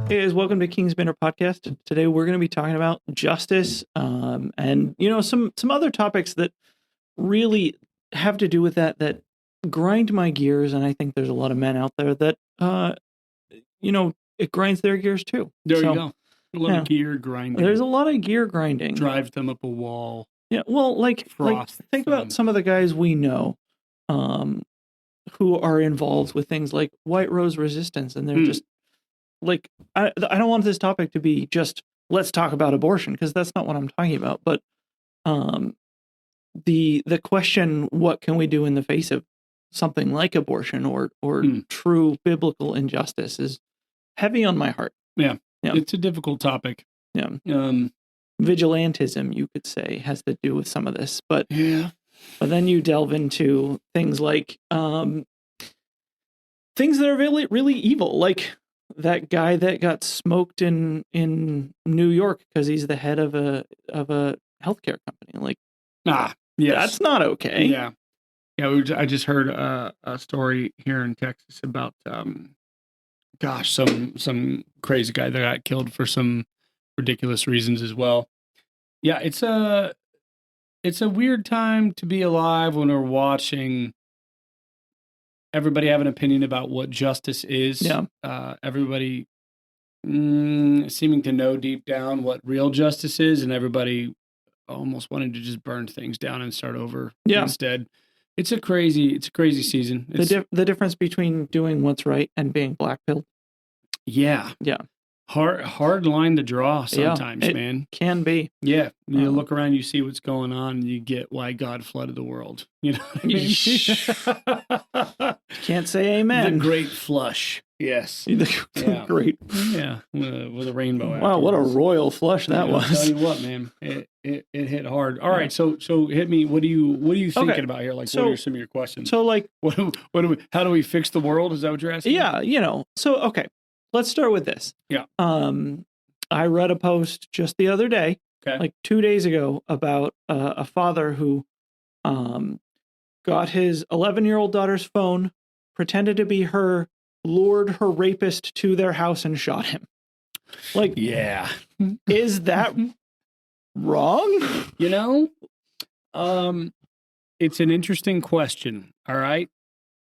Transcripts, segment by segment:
Hey guys, welcome to King's Banner Podcast. Today we're going to be talking about justice, and some other topics that really have to do with that grind my gears. And I think there's a lot of men out there that it grinds their gears too. There you go. A lot of gear grinding. There's a lot of gear grinding. Drives them up a wall. Yeah. Well, think about some of the guys we know, who are involved with things like White Rose Resistance, and they're just like, I don't want this topic to be just let's talk about abortion, because that's not what I'm talking about. But the question, what can we do in the face of something like abortion or true biblical injustice, is heavy on my heart. Yeah. It's a difficult topic. Yeah. Vigilantism, you could say, has to do with some of this. But then you delve into things like things that are really, really evil, like that guy that got smoked in New York because he's the head of a healthcare company. Like, that's not okay. Yeah. I just heard a story here in Texas about some crazy guy that got killed for some ridiculous reasons as well. Yeah, it's a weird time to be alive when we're watching everybody have an opinion about what justice is. Yeah. Everybody seeming to know deep down what real justice is, and everybody almost wanting to just burn things down and start over instead. It's a crazy season. The difference between doing what's right and being blackpilled. Yeah. Yeah. Hard line to draw sometimes, man. Can be. Yeah. You look around, you see what's going on, and you get why God flooded the world. You know what I mean? Can't say amen. The great flush. Yes. Great. Yeah. With a rainbow. Wow, what a royal flush that was. I'll tell you what, man. It hit hard. All right, so hit me. What are you thinking about here? Like, what are some of your questions? So, like, how do we fix the world? Is that what you're asking? Yeah, so okay. Let's start with this. Yeah. I read a post just the other day, like 2 days ago, about a father who got his 11-year-old daughter's phone, pretended to be her, lured her rapist to their house, and shot him. Like, is that wrong? It's an interesting question. All right.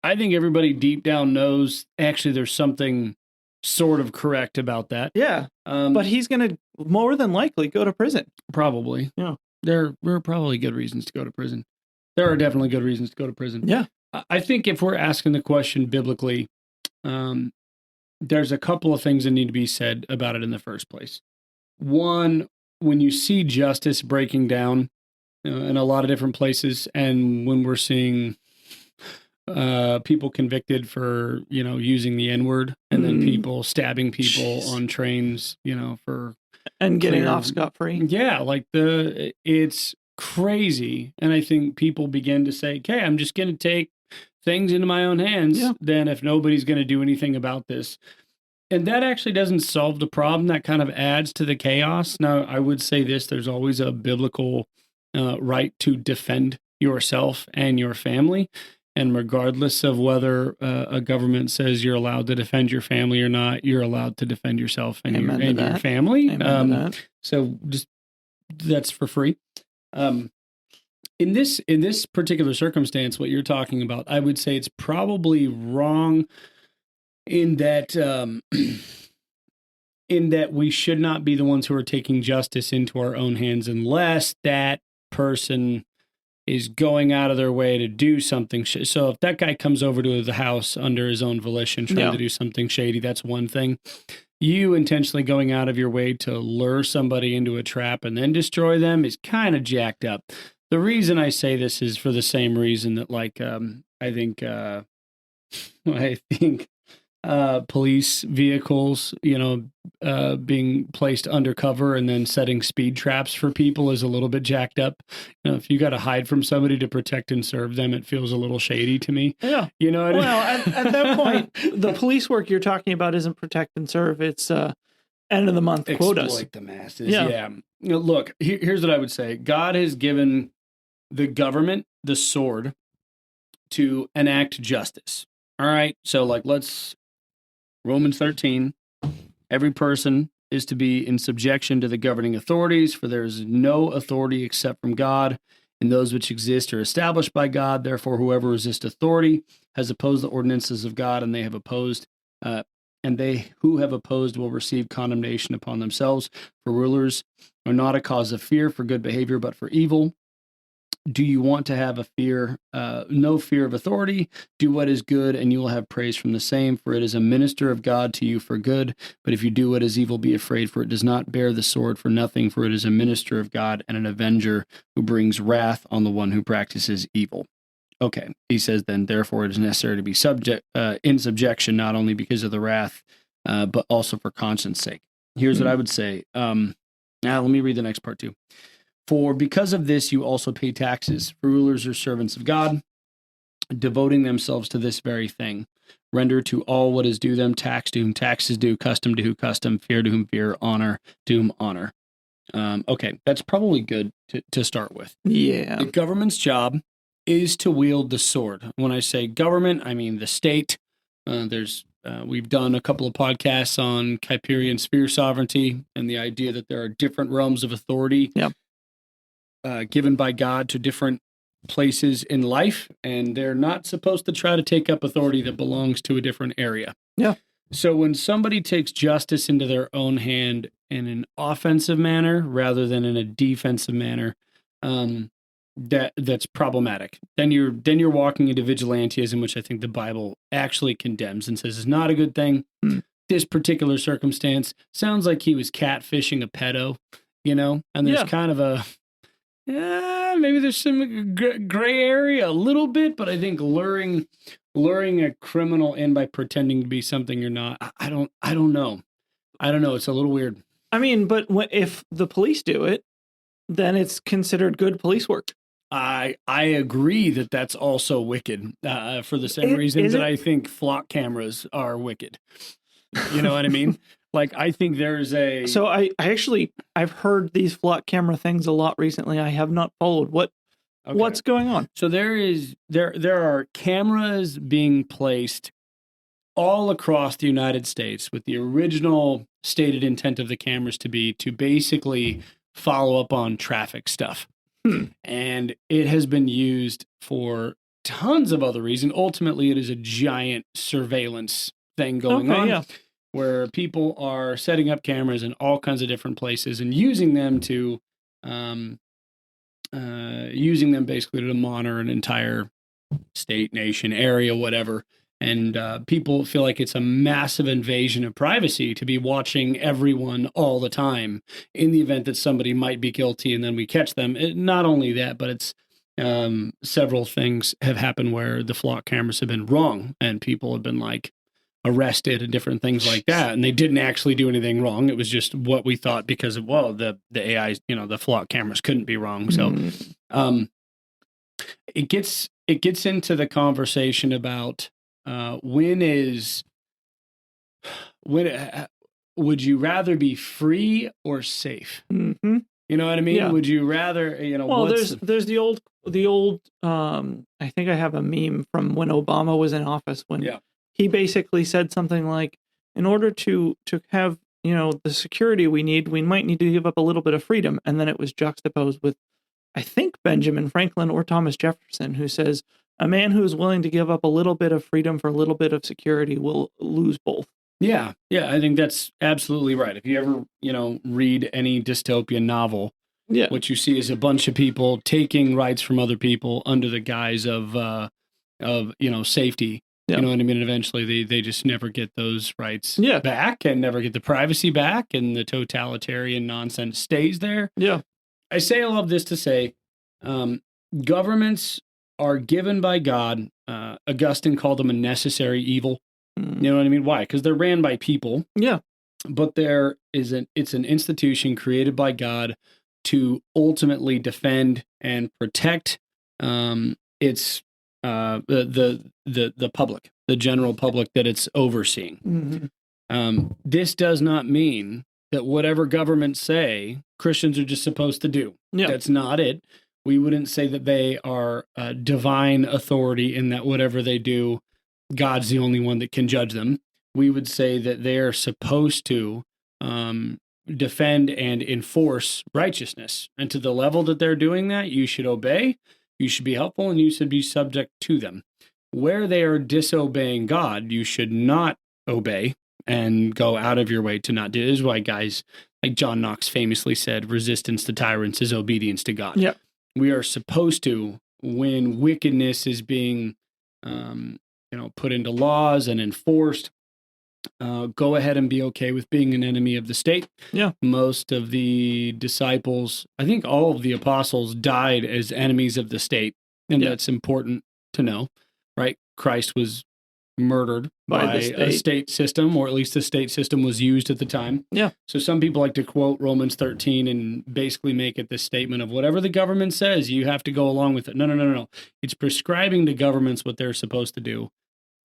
I think everybody deep down knows actually there's something sort of correct about that. Yeah. But he's going to more than likely go to prison. Probably. Yeah. There are probably good reasons to go to prison. There are definitely good reasons to go to prison. Yeah. I think if we're asking the question biblically, there's a couple of things that need to be said about it in the first place. One, when you see justice breaking down in a lot of different places, and when we're seeing people convicted for, using the N-word, and then people stabbing people on trains, and getting off scot-free. Yeah, it's crazy. And I think people begin to say, okay, I'm just going to take things into my own hands then if nobody's going to do anything about this. And that actually doesn't solve the problem. That kind of adds to the chaos. Now, I would say this, there's always a biblical right to defend yourself and your family. And regardless of whether a government says you're allowed to defend your family or not, you're allowed to defend yourself and your family. So just that's for free. In this particular circumstance, what you're talking about, I would say it's probably wrong in that we should not be the ones who are taking justice into our own hands unless that person is going out of their way to do something. So if that guy comes over to the house under his own volition, trying to do something shady, that's one thing. You intentionally going out of your way to lure somebody into a trap and then destroy them is kind of jacked up. The reason I say this is for the same reason that, I think police vehicles, being placed undercover and then setting speed traps for people is a little bit jacked up. If you got to hide from somebody to protect and serve them, it feels a little shady to me. Yeah. You know what I mean? At that point, the police work you're talking about isn't protect and serve. It's end of the month quotas. Exploit the masses. Yeah. Look, here's what I would say. God has given the government the sword to enact justice. All right. So Romans 13, Every person is to be in subjection to the governing authorities, for there is no authority except from God, and those which exist are established by God. Therefore, whoever resists authority has opposed the ordinances of God, and they who have opposed will receive condemnation upon themselves. For rulers are not a cause of fear for good behavior, but for evil. Do you want to have no fear of authority? Do what is good, and you will have praise from the same, for it is a minister of God to you for good. But if you do what is evil, be afraid, for it does not bear the sword for nothing, for it is a minister of God and an avenger who brings wrath on the one who practices evil. Okay, he says then, therefore it is necessary to be in subjection, not only because of the wrath, but also for conscience sake. Here's what I would say. Now let me read the next part too. For because of this, you also pay taxes, for rulers are servants of God, devoting themselves to this very thing. Render to all what is due them, tax to whom tax is due, custom to whom custom, fear to whom fear, honor to whom honor. Okay, that's probably good to start with. Yeah. The government's job is to wield the sword. When I say government, I mean the state. We've done a couple of podcasts on Kuyperian sphere sovereignty and the idea that there are different realms of authority. Yep. Given by God to different places in life, and they're not supposed to try to take up authority that belongs to a different area. Yeah. So when somebody takes justice into their own hand in an offensive manner rather than in a defensive manner, that's problematic. Then you're walking into vigilantism, which I think the Bible actually condemns and says is not a good thing. This particular circumstance sounds like he was catfishing a pedo, and there's kind of a maybe there's some gray area a little bit, but I think luring a criminal in by pretending to be something you're not. I don't know. It's a little weird. I mean, but if the police do it, then it's considered good police work. I agree that that's also wicked for the same reason that I think flock cameras are wicked. You know what I mean? Like, I think there's So I've heard these flock camera things a lot recently. I have not followed. What's going on? So there are cameras being placed all across the United States with the original stated intent of the cameras to basically follow up on traffic stuff. And it has been used for tons of other reasons. Ultimately, it is a giant surveillance thing going on. Yeah. Where people are setting up cameras in all kinds of different places and using them basically to monitor an entire state, nation, area, whatever. And people feel like it's a massive invasion of privacy to be watching everyone all the time in the event that somebody might be guilty and then we catch them. Not only that, but it's several things have happened where the flock cameras have been wrong and people have been like arrested and different things like that. And they didn't actually do anything wrong. It was just what we thought because of, the AI, the flock cameras couldn't be wrong. So it gets into the conversation about when would you rather be free or safe? Mm-hmm. You know what I mean? Yeah. Would you rather, well, there's the old, I think I have a meme from when Obama was in office when he basically said something like, in order to have, the security we need, we might need to give up a little bit of freedom. And then it was juxtaposed with, I think, Benjamin Franklin or Thomas Jefferson, who says, a man who is willing to give up a little bit of freedom for a little bit of security will lose both. Yeah, I think that's absolutely right. If you ever, read any dystopian novel, what you see is a bunch of people taking rights from other people under the guise of safety. You know what I mean? And eventually they just never get those rights back and never get the privacy back, and the totalitarian nonsense stays there. Yeah. I say all of this to say governments are given by God. Augustine called them a necessary evil. You know what I mean? Why? Because they're ran by people. Yeah. But it's an institution created by God to ultimately defend and protect its the public, the general public that it's overseeing. Mm-hmm. This does not mean that whatever governments say, Christians are just supposed to do. Yeah. That's not it. We wouldn't say that they are divine authority in that whatever they do, God's the only one that can judge them. we would say that they're supposed to defend and enforce righteousness. And to the level that they're doing that, you should obey, you should be helpful, and you should be subject to them. Where they are disobeying God, you should not obey and go out of your way to not do. This is why guys like John Knox famously said, resistance to tyrants is obedience to God. Yeah. We are supposed to, when wickedness is being put into laws and enforced, go ahead and be okay with being an enemy of the state. Yeah. Most of the disciples, I think all of the apostles, died as enemies of the state. And that's important to know, right? Christ was murdered by a state system, or at least the state system was used at the time. Yeah. So some people like to quote Romans 13 and basically make it this statement of whatever the government says, you have to go along with it. No. It's prescribing to governments what they're supposed to do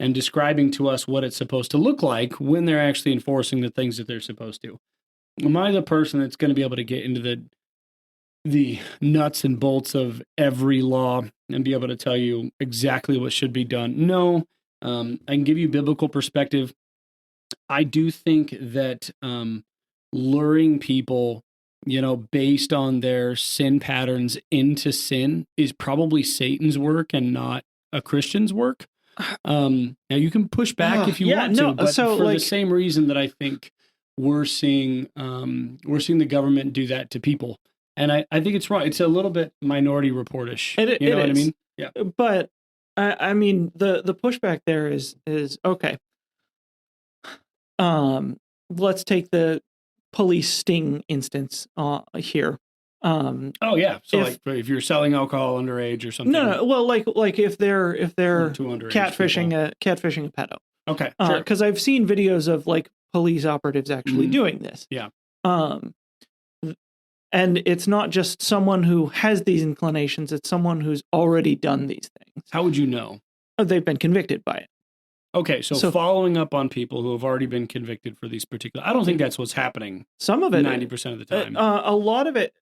and describing to us what it's supposed to look like when they're actually enforcing the things that they're supposed to. Am I the person that's going to be able to get into the nuts and bolts of every law and be able to tell you exactly what should be done? No. I can give you biblical perspective. I do think that luring people, based on their sin patterns into sin is probably Satan's work and not a Christian's work. Now you can push back if you want to, but for the same reason that I think we're seeing the government do that to people. And I think it's wrong. It's a little bit Minority Report-ish. You know what I mean? Yeah. But I mean, the pushback there is okay. Let's take the police sting instance here. So if you're selling alcohol underage or something. No. Well, like if they're catfishing a pedo. Okay. Sure. Because I've seen videos of like police operatives actually doing this. Yeah. And it's not just someone who has these inclinations, it's someone who's already done these things. How would you know? They've been convicted by it. Okay, so following up on people who have already been convicted for these particular... I don't think that's what's happening. Some of it... 90% of the time. A lot of it...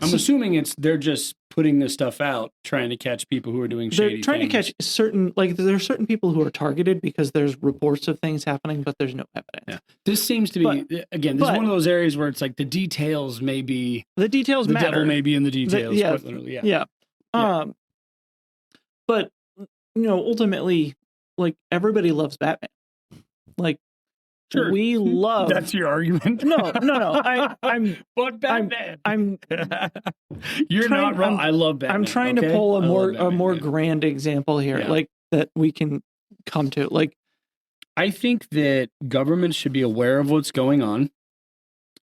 I'm assuming they're just putting this stuff out, trying to catch people who are doing shady things. They're trying to catch certain... Like, there are certain people who are targeted because there's reports of things happening, but there's no evidence. Yeah. This seems to be... Again, this is one of those areas where it's like the details may be... The details matter. The devil may be in the details, quite literally. Yeah. But, ultimately, like, everybody loves Batman. Like, sure. We love... That's your argument? No. But Batman. You're trying, not wrong. I love Batman. I'm trying to pull a more grand example here, like, that we can come to. Like, I think that governments should be aware of what's going on.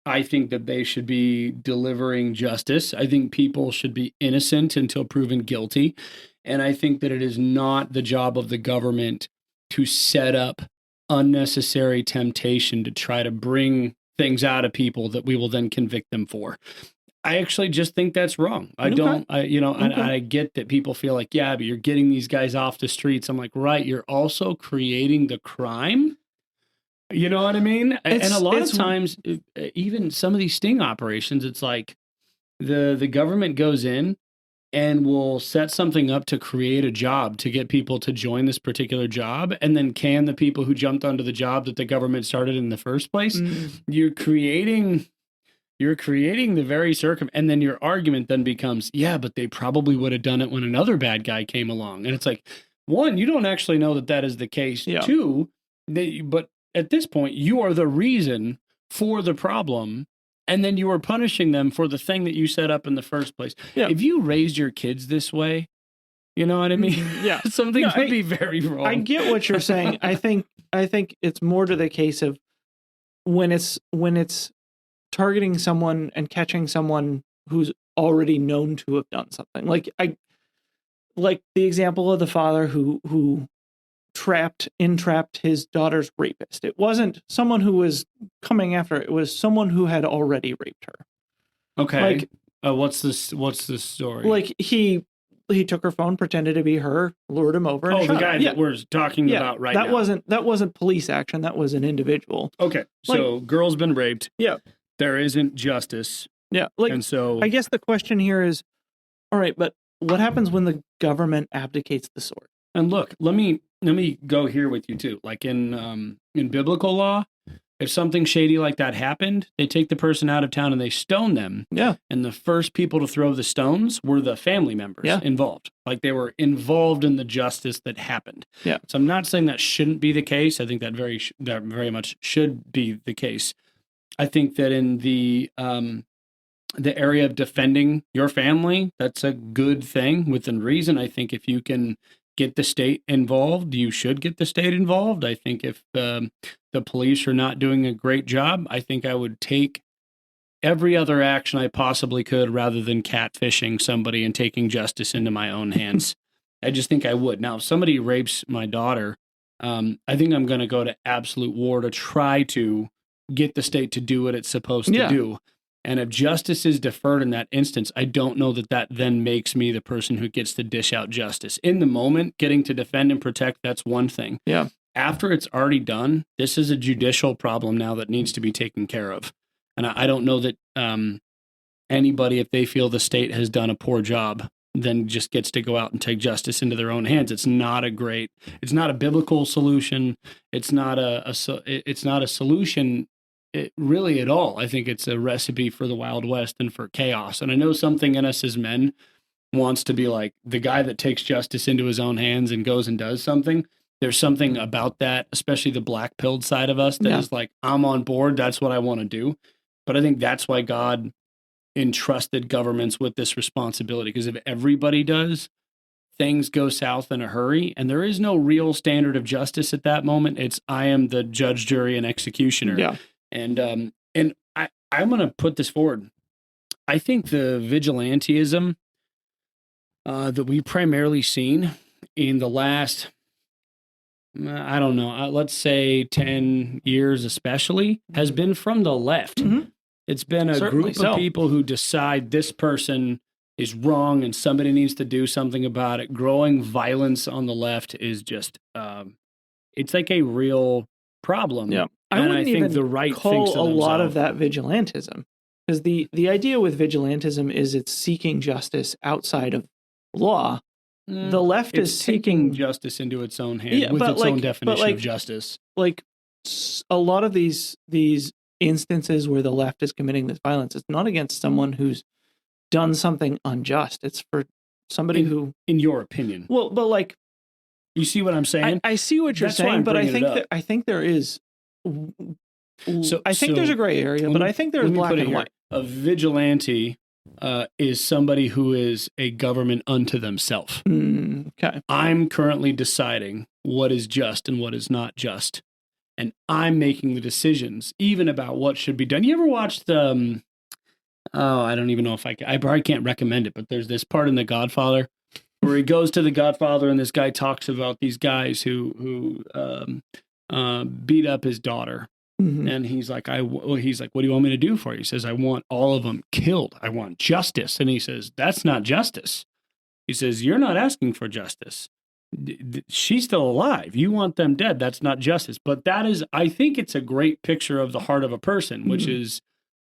I think that they should be delivering justice. I think people should be innocent until proven guilty. And I think that it is not the job of the government to set up unnecessary temptation to try to bring things out of people that we will then convict them for. I actually just think that's wrong. I get that people feel like, yeah, but you're getting these guys off the streets. I'm like, right, you're also creating the crime. You know what I mean? And a lot of times, even some of these sting operations, it's like the government goes in and will set something up to create a job to get people to join this particular job, and then can the people who jumped onto the job that the government started in the first place. You're creating the very and then your argument then becomes, yeah, but they probably would have done it when another bad guy came along. And it's like, one, you don't actually know that is the case. Yeah. Two, but at this point, you are the reason for the problem. And then you are punishing them for the thing that you set up in the first place. Yeah. If you raised your kids this way, you know what I mean? Yeah. Something could be very wrong. I get what you're saying. I think it's more to the case of when it's targeting someone and catching someone who's already known to have done something. Like the example of the father who entrapped his daughter's rapist. It wasn't someone who was coming after her. It was someone who had already raped her. Okay. Like, what's the story? Like he took her phone, pretended to be her, lured him over. And the guy that we're talking about right now. That wasn't police action. That was an individual. Okay. So girl's been raped. Yeah. There isn't justice. Yeah. And so I guess the question here is, all right, but what happens when the government abdicates the sword? And look, let me go here with you too. Like in in biblical law, if something shady like that happened, they take the person out of town and they stone them. Yeah. And the first people to throw the stones were the family members involved. Like they were involved in the justice that happened. Yeah. So I'm not saying that shouldn't be the case. I think that very much should be the case. I think that in the area of defending your family, that's a good thing within reason. I think if you can get the state involved, you should get the state involved. I think if the police are not doing a great job, I think I would take every other action I possibly could rather than catfishing somebody and taking justice into my own hands. I just think I would. Now, if somebody rapes my daughter, I think I'm going to go to absolute war to try to get the state to do what it's supposed to do. And if justice is deferred in that instance, I don't know that that then makes me the person who gets to dish out justice. In the moment, getting to defend and protect, that's one thing. Yeah. After it's already done, this is a judicial problem now that needs to be taken care of. And I don't know that anybody, if they feel the state has done a poor job, then just gets to go out and take justice into their own hands. It's not a biblical solution. It's not a solution really at all. I think it's a recipe for the Wild West and for chaos. And I know something in us as men wants to be like the guy that takes justice into his own hands and goes and does something. There's something about that, especially the black-pilled side of us, that is like, I'm on board. That's what I want to do. But I think that's why God entrusted governments with this responsibility. Because if everybody does, things go south in a hurry. And there is no real standard of justice at that moment. It's, I am the judge, jury, and executioner. Yeah. And I'm going to put this forward. I think the vigilantism that we've primarily seen in the last, I don't know, let's say 10 years especially, has been from the left. Mm-hmm. It's been a group of people who decide this person is wrong and somebody needs to do something about it. Growing violence on the left is just, it's like a real problem. Yeah. And I think the right call a lot of that vigilantism, because the idea with vigilantism is it's seeking justice outside of law. The left is taking justice into its own hands with its own definition of justice. Like a lot of these instances where the left is committing this violence, it's not against someone who's done something unjust. It's for somebody who, in your opinion, well, but like, you see what I'm saying? I see what you're saying, but I think there is. So I think there's a gray area, but I think there's black and white. A vigilante is somebody who is a government unto themselves. Okay. I'm currently deciding what is just and what is not just, and I'm making the decisions even about what should be done. You ever watched I don't even know if I probably can't recommend it, but there's this part in The Godfather where he goes to the Godfather and this guy talks about these guys who beat up his daughter. Mm-hmm. And he's like, what do you want me to do for you? He says, I want all of them killed. I want justice. And he says, that's not justice. He says, you're not asking for justice. She's still alive. You want them dead. That's not justice. But I think it's a great picture of the heart of a person, which is,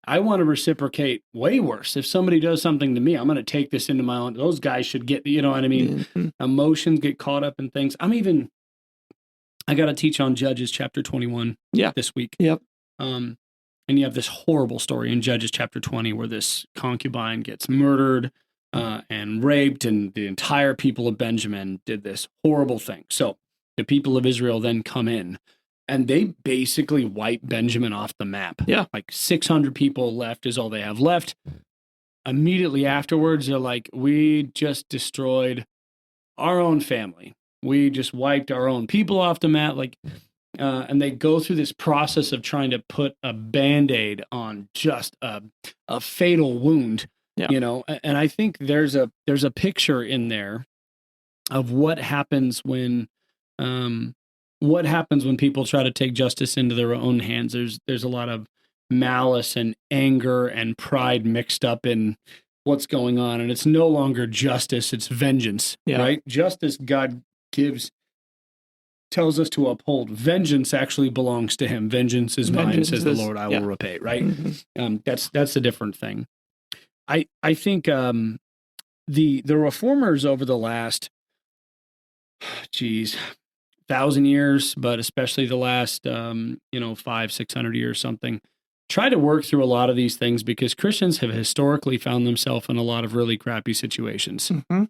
I want to reciprocate way worse. If somebody does something to me, I'm going to take this into my own. Those guys should get, you know what I mean? Mm-hmm. Emotions get caught up in things. I got to teach on Judges chapter 21 this week. Yep. And you have this horrible story in Judges chapter 20 where this concubine gets murdered and raped, and the entire people of Benjamin did this horrible thing. So the people of Israel then come in, and they basically wipe Benjamin off the map. Yeah. Like 600 people left is all they have left. Immediately afterwards, they're like, we just destroyed our own family. We just wiped our own people off the map. And they go through this process of trying to put a Band-Aid on just a fatal wound, you know? And I think there's a picture in there of what happens when people try to take justice into their own hands. There's a lot of malice and anger and pride mixed up in what's going on. And it's no longer justice, it's vengeance, right? Justice, God tells us to uphold. Vengeance actually belongs to him. Vengeance is mine, says the Lord, I will repay, right? Mm-hmm. That's a different thing. I think the reformers over the last, 1,000 years, but especially the last, 500-600 years, something, try to work through a lot of these things because Christians have historically found themselves in a lot of really crappy situations. Mm-hmm.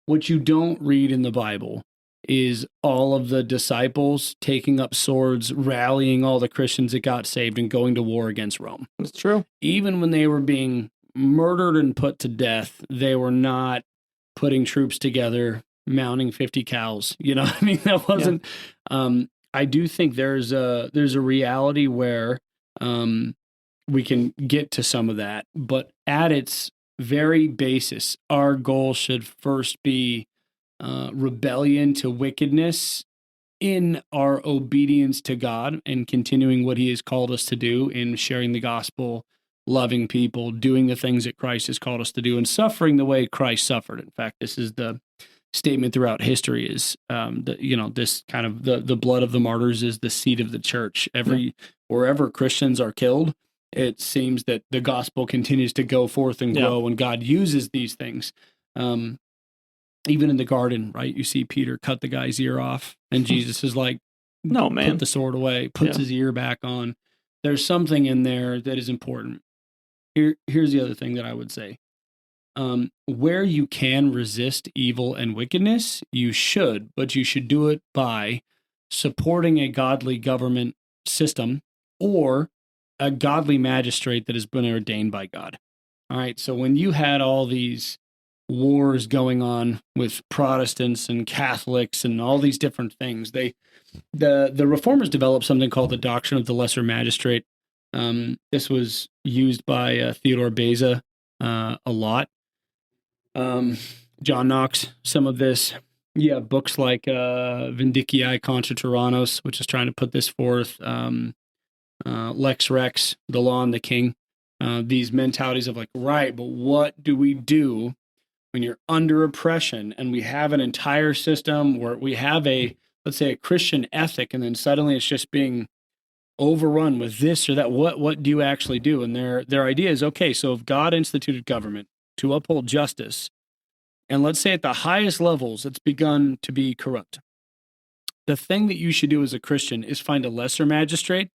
What you don't read in the Bible is all of the disciples taking up swords, rallying all the Christians that got saved and going to war against Rome. That's true. Even when they were being murdered and put to death, they were not putting troops together, mounting 50 cows. You know what I mean? That wasn't, I do think there's a reality where we can get to some of that, but at its very basis, our goal should first be rebellion to wickedness in our obedience to God and continuing what he has called us to do in sharing the gospel, loving people, doing the things that Christ has called us to do, and suffering the way Christ suffered. In fact, this is the statement throughout history is, this kind of the blood of the martyrs is the seed of the church. Wherever Christians are killed, it seems that the gospel continues to go forth and grow, and God uses these things. Even in the garden, right? You see Peter cut the guy's ear off, and Jesus is like, "No, man, put the sword away." Puts his ear back on. There's something in there that is important. Here's the other thing that I would say. Where you can resist evil and wickedness, you should, but you should do it by supporting a godly government system or a godly magistrate that has been ordained by God. All right. So when you had all these wars going on with Protestants and Catholics and all these different things, the reformers developed something called the doctrine of the lesser magistrate. This was used by Theodore Beza a lot. John Knox, some of this. Yeah, books like Vindicii contra Tyrannos, which is trying to put this forth. Lex Rex, the law and the king. These mentalities of like, right, but what do we do when you're under oppression and we have an entire system where we have let's say a Christian ethic, and then suddenly it's just being overrun with this or that. What do you actually do? And their idea is, okay, so if God instituted government to uphold justice, and let's say at the highest levels, it's begun to be corrupt, the thing that you should do as a Christian is find a lesser magistrate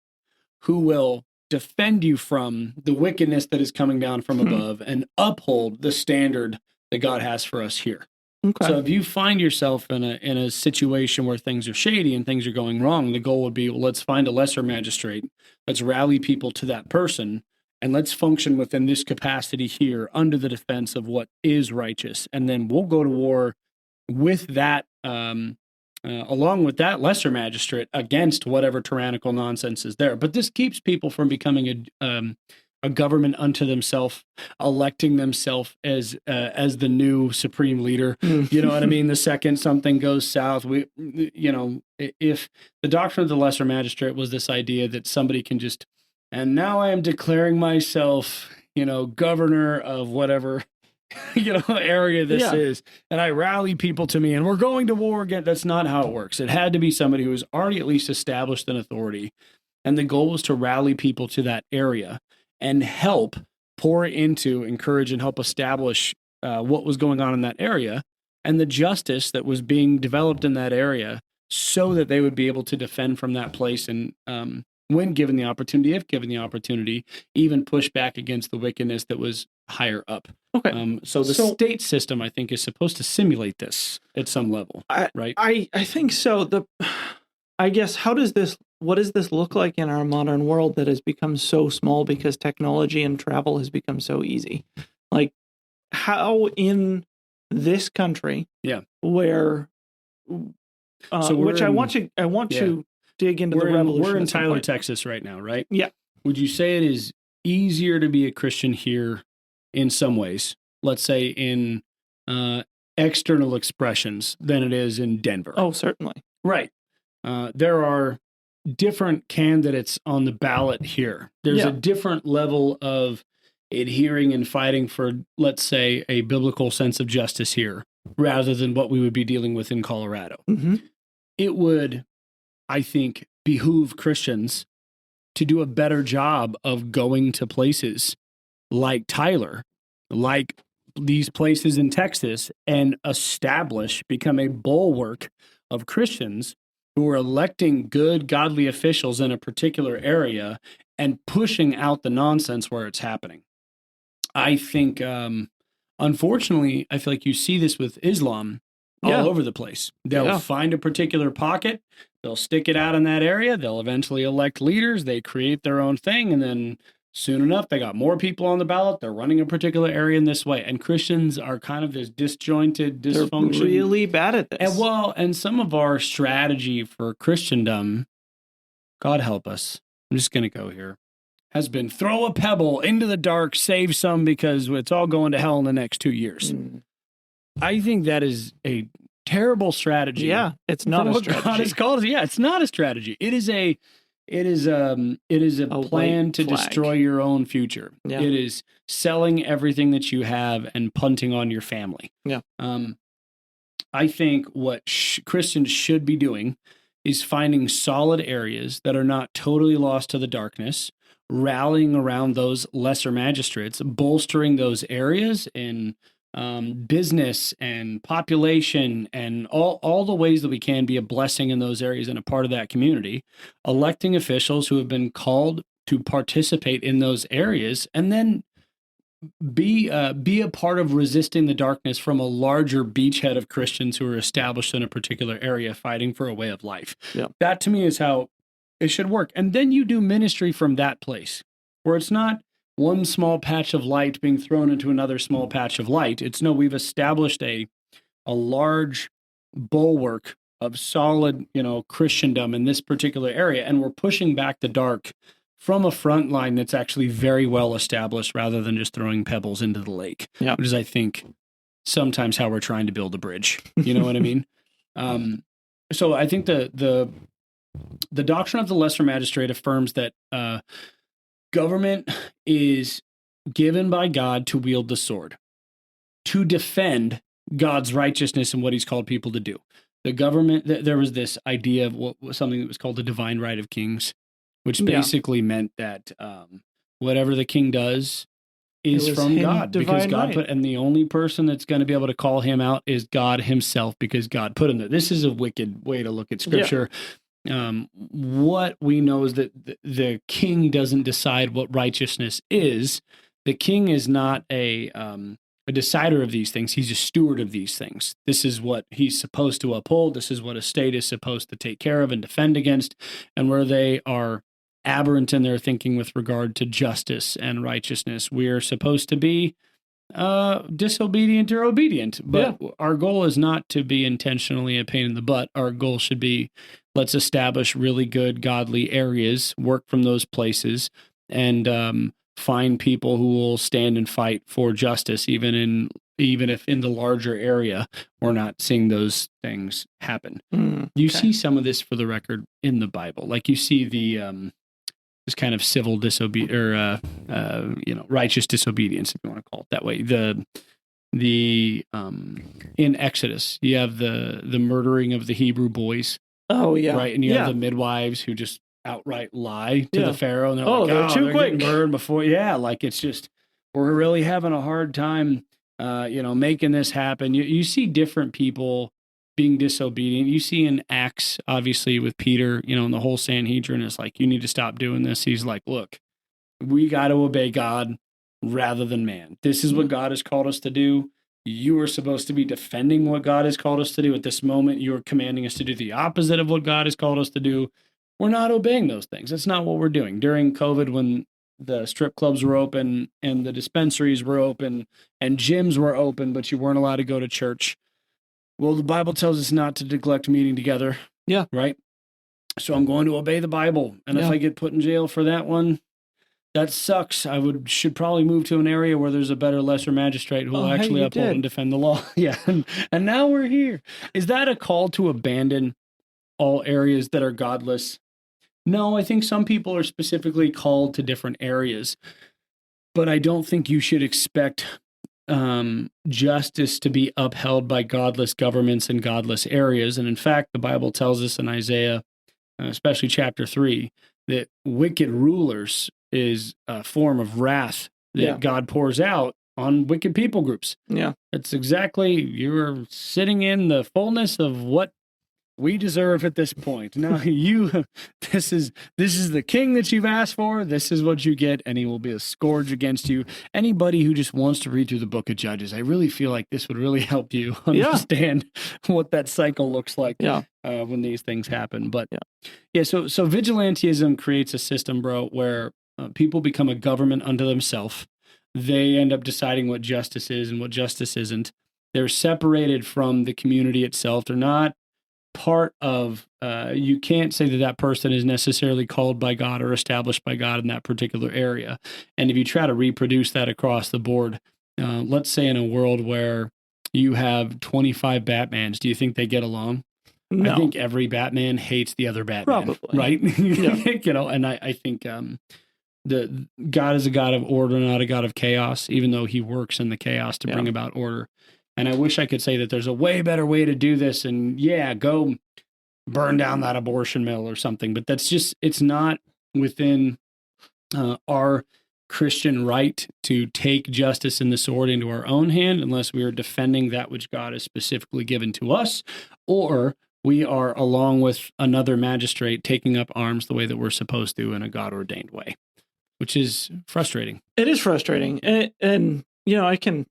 who will defend you from the wickedness that is coming down from above and uphold the standard that God has for us here. Okay. So if you find yourself in a situation where things are shady and things are going wrong, the goal would be, well, let's find a lesser magistrate. Let's rally people to that person, and let's function within this capacity here under the defense of what is righteous. And then we'll go to war with that, along with that lesser magistrate against whatever tyrannical nonsense is there. But this keeps people from becoming a government unto themselves, electing themselves as the new supreme leader. You know what I mean? The second something goes south, if the doctrine of the lesser magistrate was this idea that somebody can just, and now I am declaring myself, governor of whatever, area this is, and I rally people to me, and we're going to war again. That's not how it works. It had to be somebody who was already at least established in authority, and the goal was to rally people to that area and help pour into, encourage, and help establish what was going on in that area and the justice that was being developed in that area so that they would be able to defend from that place and, when given the opportunity, if given the opportunity, even push back against the wickedness that was higher up. Okay. So the state system, I think, is supposed to simulate this at some level, right? I think so. I guess, what does this look like in our modern world that has become so small because technology and travel has become so easy? Like, how in this country, where, which I want to dig into the revolution. We're in Tyler, Texas right now, right? Yeah. Would you say it is easier to be a Christian here in some ways, let's say in external expressions, than it is in Denver? Oh, certainly. Right. There are different candidates on the ballot here. There's a different level of adhering and fighting for, let's say, a biblical sense of justice here, rather than what we would be dealing with in Colorado. Mm-hmm. It would, I think, behoove Christians to do a better job of going to places like Tyler, like these places in Texas, and become a bulwark of Christians who are electing good, godly officials in a particular area and pushing out the nonsense where it's happening. I think, unfortunately, I feel like you see this with Islam all over the place. They'll find a particular pocket, they'll stick it out in that area, they'll eventually elect leaders, they create their own thing, and then soon enough, they got more people on the ballot, they're running a particular area in this way. And Christians are kind of this disjointed, dysfunction. They're really bad at this. And some of our strategy for Christendom, God help us, I'm just going to go here, has been throw a pebble into the dark, save some because it's all going to hell in the next 2 years. I think that is a terrible strategy. Yeah, it's not a strategy. God has called us. Yeah, it's not a strategy. It is a plan to destroy your own future. Yeah. It is selling everything that you have and punting on your family. Yeah. I think what Christians should be doing is finding solid areas that are not totally lost to the darkness, rallying around those lesser magistrates, bolstering those areas in business and population and all the ways that we can be a blessing in those areas and a part of that community, electing officials who have been called to participate in those areas, and then be a part of resisting the darkness from a larger beachhead of Christians who are established in a particular area fighting for a way of life. Yeah. That to me is how it should work. And then you do ministry from that place where it's not one small patch of light being thrown into another small patch of light. It's no, we've established a large bulwark of solid, Christendom in this particular area, and we're pushing back the dark from a front line that's actually very well established rather than just throwing pebbles into the lake, which is, I think, sometimes how we're trying to build a bridge. You know what I mean? So I think the doctrine of the lesser magistrate affirms that government is given by God to wield the sword, to defend God's righteousness and what he's called people to do. The government, there was this idea of something that was called the divine right of kings, which basically meant that whatever the king does is from God, because God put, and the only person that's going to be able to call him out is God himself, because God put him there. This is a wicked way to look at scripture. What we know is that the king doesn't decide what righteousness is. The king is not a decider of these things. He's a steward of these things. This is what he's supposed to uphold. This is what a state is supposed to take care of and defend against. And where they are aberrant in their thinking with regard to justice and righteousness, we are supposed to be disobedient or obedient. But our goal is not to be intentionally a pain in the butt. Our goal should be, let's establish really good, godly areas, work from those places, and find people who will stand and fight for justice, even if in the larger area we're not seeing those things happen. You see some of this, for the record, in the Bible. Like you see the this kind of civil disobedience, or righteous disobedience, if you want to call it that way. The in Exodus, you have the murdering of the Hebrew boys. Oh yeah, right, and you have the midwives who just outright lie to the Pharaoh, and they're they're too quick, murdered before. Like it's just, we're really having a hard time, making this happen. You see different people being disobedient. You see in Acts, obviously, with Peter, and the whole Sanhedrin is like, you need to stop doing this. He's like, look, we got to obey God rather than man. This is what God has called us to do. You are supposed to be defending what God has called us to do. At this moment, you're commanding us to do the opposite of what God has called us to do. We're not obeying those things. That's not what we're doing. During COVID, when the strip clubs were open and the dispensaries were open and gyms were open, but you weren't allowed to go to church. Well, the Bible tells us not to neglect meeting together. Yeah. Right? So I'm going to obey the Bible. And if I get put in jail for that one, that sucks. Should probably move to an area where there's a better, lesser magistrate who will actually uphold and defend the law. And now we're here. Is that a call to abandon all areas that are godless? No, I think some people are specifically called to different areas. But I don't think you should expect justice to be upheld by godless governments and godless areas. And in fact, the Bible tells us in Isaiah, especially chapter 3, that wicked rulers is a form of wrath that God pours out on wicked people groups. Yeah. It's exactly, you're sitting in the fullness of what we deserve at this point. Now this is the king that you've asked for. This is what you get, and he will be a scourge against you. Anybody who just wants to read through the book of Judges, I really feel like this would really help you understand what that cycle looks like when these things happen. But so vigilantism creates a system, bro, where people become a government unto themselves. They end up deciding what justice is and what justice isn't. They're separated from the community itself. They're not part of, you can't say that person is necessarily called by God or established by God in that particular area. And if you try to reproduce that across the board, let's say in a world where you have 25 Batmans, do you think they get along? No. I think every Batman hates the other Batman. Probably. Right? And I think the God is a God of order, not a God of chaos, even though he works in the chaos to bring about order. And I wish I could say that there's a way better way to do this and go burn down that abortion mill or something. But that's just, it's not within our Christian right to take justice and the sword into our own hand unless we are defending that which God has specifically given to us, or we are, along with another magistrate, taking up arms the way that we're supposed to in a God-ordained way, which is frustrating. It is frustrating. And I can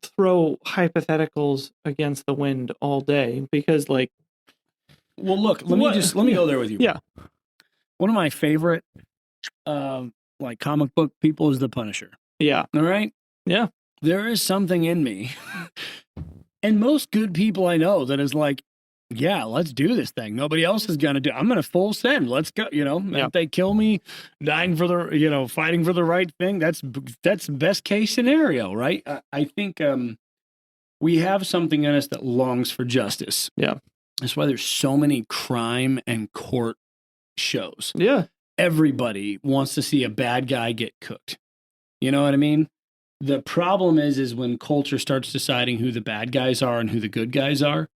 throw hypotheticals against the wind all day because look, let me go there with you. Yeah. One of my favorite comic book people is the Punisher. Yeah. All right? Yeah. There is something in me and most good people I know that is like, yeah, let's do this thing. Nobody else is going to do. I'm going to full send. Let's go. If they kill me, dying for the, fighting for the right thing, that's best case scenario, right? I think we have something in us that longs for justice. Yeah. That's why there's so many crime and court shows. Yeah. Everybody wants to see a bad guy get cooked. You know what I mean? The problem is when culture starts deciding who the bad guys are and who the good guys are.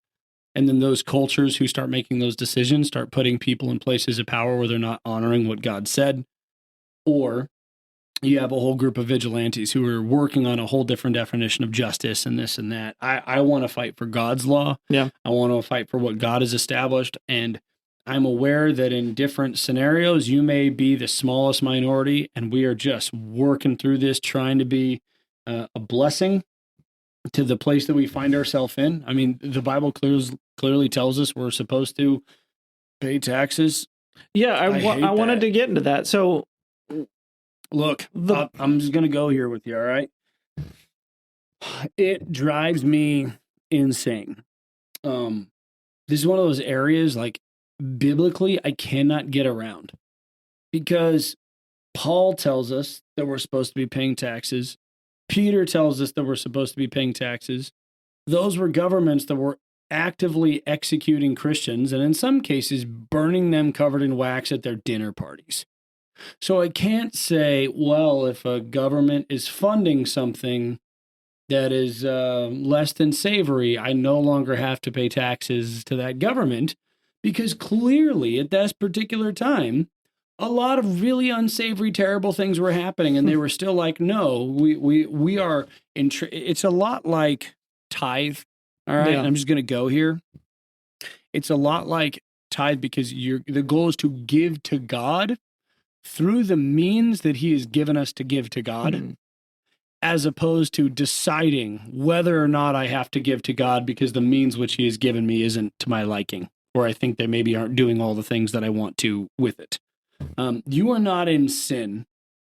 And then those cultures who start making those decisions start putting people in places of power where they're not honoring what God said. Or you have a whole group of vigilantes who are working on a whole different definition of justice and this and that. I want to fight for God's law. Yeah. I want to fight for what God has established. And I'm aware that in different scenarios, you may be the smallest minority, and we are just working through this, trying to be a blessing to the place that we find ourselves in. I mean, the Bible clearly tells us we're supposed to pay taxes. Yeah, I wanted to get into that. So, look, I'm just going to go here with you, all right? It drives me insane. This is one of those areas, biblically, I cannot get around. Because Paul tells us that we're supposed to be paying taxes. Peter tells us that we're supposed to be paying taxes. Those were governments that were actively executing Christians, and in some cases, burning them covered in wax at their dinner parties. So I can't say, well, if a government is funding something that is less than savory, I no longer have to pay taxes to that government, because clearly at that particular time, a lot of really unsavory, terrible things were happening, and they were still like, no, we are it's a lot like tithe. All right. Yeah. I'm just going to go here. It's a lot like tithe because the goal is to give to God through the means that he has given us to give to God, as opposed to deciding whether or not I have to give to God because the means which he has given me isn't to my liking, or I think they maybe aren't doing all the things that I want to with it. You are not in sin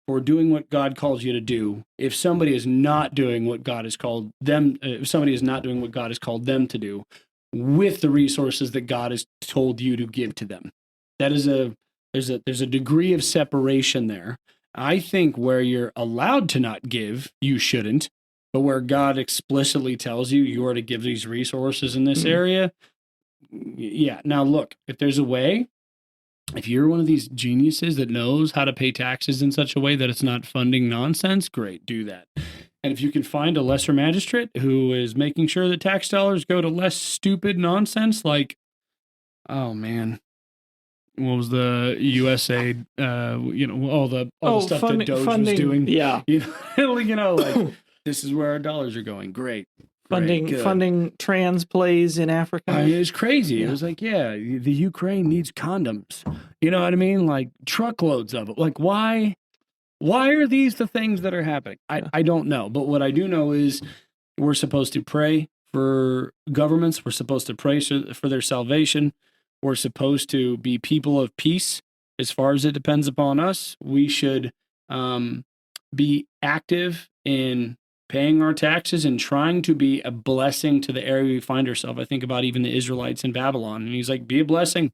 for doing what God calls you to do if somebody is not doing what God has called them, if somebody is not doing what God has called them to do with the resources that God has told you to give to them. That is there's a degree of separation there. I think where you're allowed to not give, you shouldn't, but where God explicitly tells you you are to give these resources in this area. Yeah. Now look, if there's a way, if you're one of these geniuses that knows how to pay taxes in such a way that it's not funding nonsense, great, do that. And if you can find a lesser magistrate who is making sure that tax dollars go to less stupid nonsense, like, oh man, what was the USA, all the stuff that Doge was doing. Yeah. Like, this is where our dollars are going. Great. funding trans plays in Africa. It was crazy. Yeah. It was like, the Ukraine needs condoms. You know what I mean? Like truckloads of it. Like why are these the things that are happening? I don't know. But what I do know is we're supposed to pray for governments. We're supposed to pray for their salvation. We're supposed to be people of peace. As far as it depends upon us, we should be active in paying our taxes and trying to be a blessing to the area we find ourselves. I think about even the Israelites in Babylon. And he's like, be a blessing,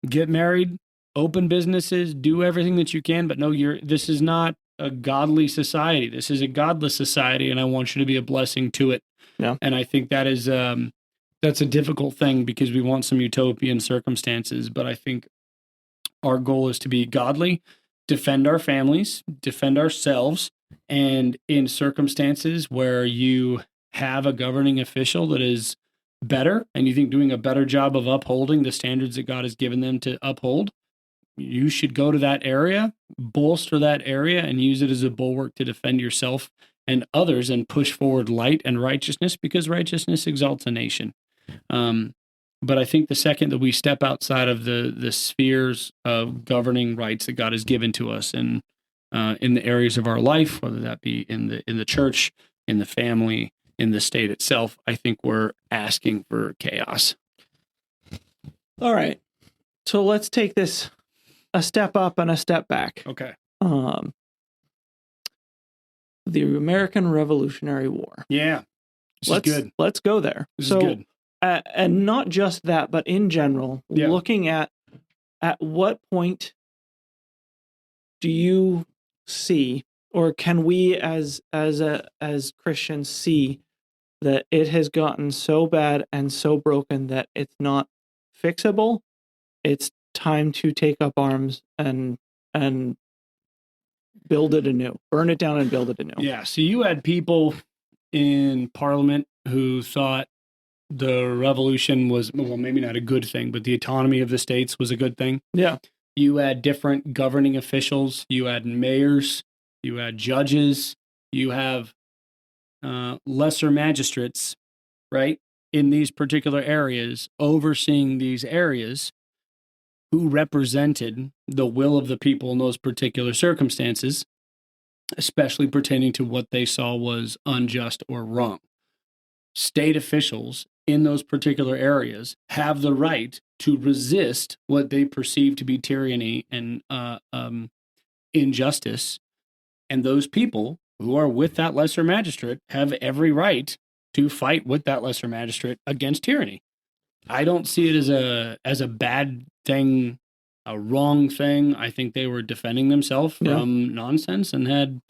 get married, open businesses, do everything that you can. But no, this is not a godly society. This is a godless society. And I want you to be a blessing to it. Yeah. And I think that is, that's a difficult thing because we want some utopian circumstances. But I think our goal is to be godly, defend our families, defend ourselves. And in circumstances where you have a governing official that is better and you think doing a better job of upholding the standards that God has given them to uphold, you should go to that area, bolster that area, and use it as a bulwark to defend yourself and others and push forward light and righteousness, because righteousness exalts a nation. But I think the second that we step outside of the spheres of governing rights that God has given to us and in the areas of our life, whether that be in the church, in the family, in the state itself, I think we're asking for chaos. All right. So let's take this a step up and a step back. Okay. The American Revolutionary War. Yeah. This is good. Let's go there. This is good. And not just that, but in general, looking at what point do you see, or can we as Christians see that it has gotten so bad and so broken that it's not fixable? It's time to take up arms and build it anew, burn it down and build it anew. Yeah. So you had people in Parliament who thought the revolution was, well, maybe not a good thing, but the autonomy of the states was a good thing. Yeah. You had different governing officials. You had mayors. You had judges. You have lesser magistrates, right, in these particular areas, overseeing these areas, who represented the will of the people in those particular circumstances, especially pertaining to what they saw was unjust or wrong. State officials in those particular areas have the right to resist what they perceive to be tyranny and injustice. And those people who are with that lesser magistrate have every right to fight with that lesser magistrate against tyranny. I don't see it as a bad thing, a wrong thing. I think they were defending themselves from nonsense and